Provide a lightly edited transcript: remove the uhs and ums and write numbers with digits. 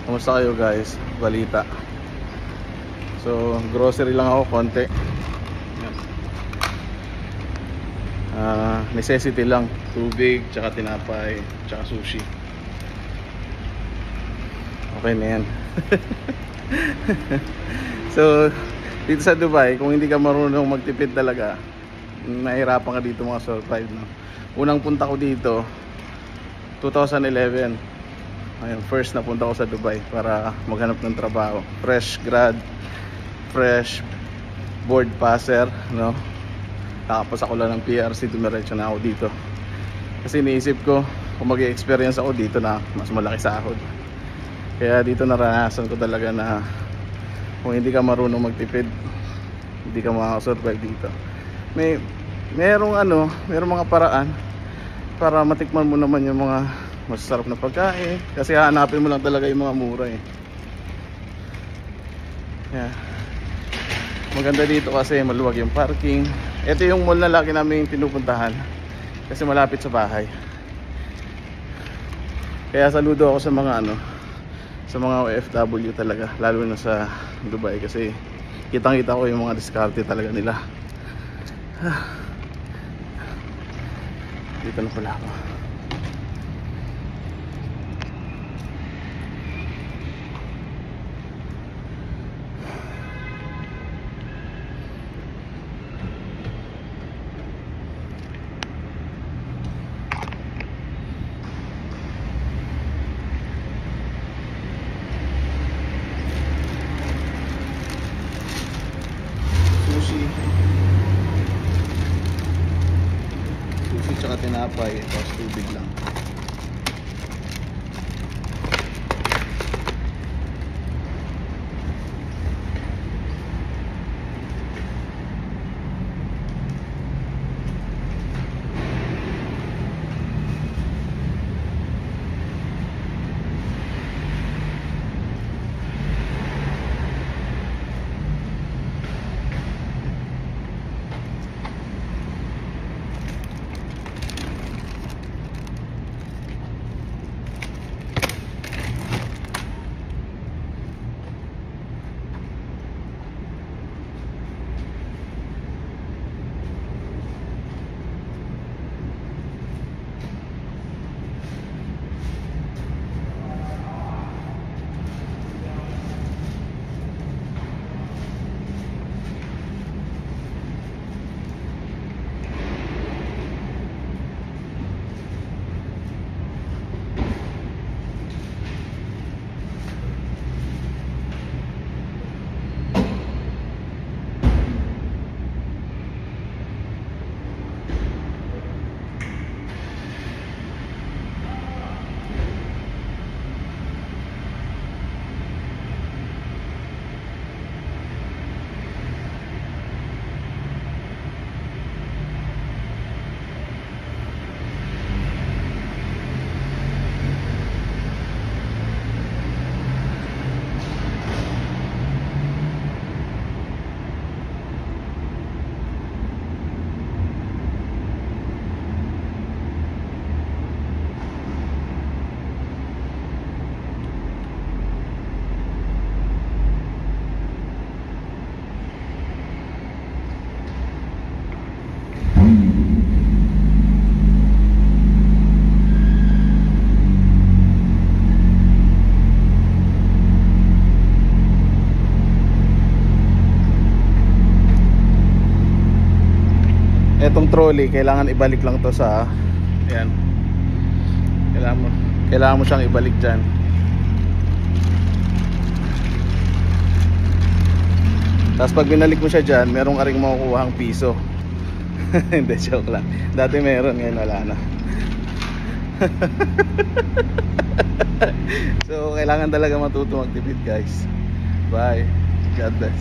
Kumusta kayo guys? Balita. So, grocery lang ako konti. Necessity lang. Tubig, tsaka tinapay, tsaka sushi. Okay na yan. So, dito sa Dubai, kung hindi ka marunong magtipid talaga, nahirapan ka dito mga survive, no? Unang punta ko dito 2011. Ayun, first na punta ko sa Dubai para maghanap ng trabaho. Fresh grad, fresh board passer, no? Tapos ako lang ng PRC, dumiretso na ako dito. Kasi iniisip ko, kung mag-i-experience ako dito na mas malaki sahod. Kaya dito naranasan ko talaga na kung hindi ka marunong magtipid, hindi ka makakasurvive dito. Merong mga paraan para matikman mo naman yung mga masasarap na pagkain. Kasi hahanapin mo lang talaga yung mga mura eh. Yeah. Maganda dito kasi maluwag yung parking. Ito yung mall na lagi namin pinupuntahan kasi malapit sa bahay. Kaya saludo ako sa mga sa mga OFW talaga, lalo na sa Dubai kasi kitang-kita ko yung mga diskarte talaga nila. Dito na pala ako. Sushi tsaka tinapay, tapos tubig lang. Etong trolley, kailangan ibalik lang to sa ayan. Kailangan mo siyang ibalik diyan. Tapos pag binalik mo siya diyan, merong ka ring makukuhang piso. Hindi, joke lang. Dati meron, ngayon wala na. So, kailangan talaga matuto magtipid, guys. Bye. God bless.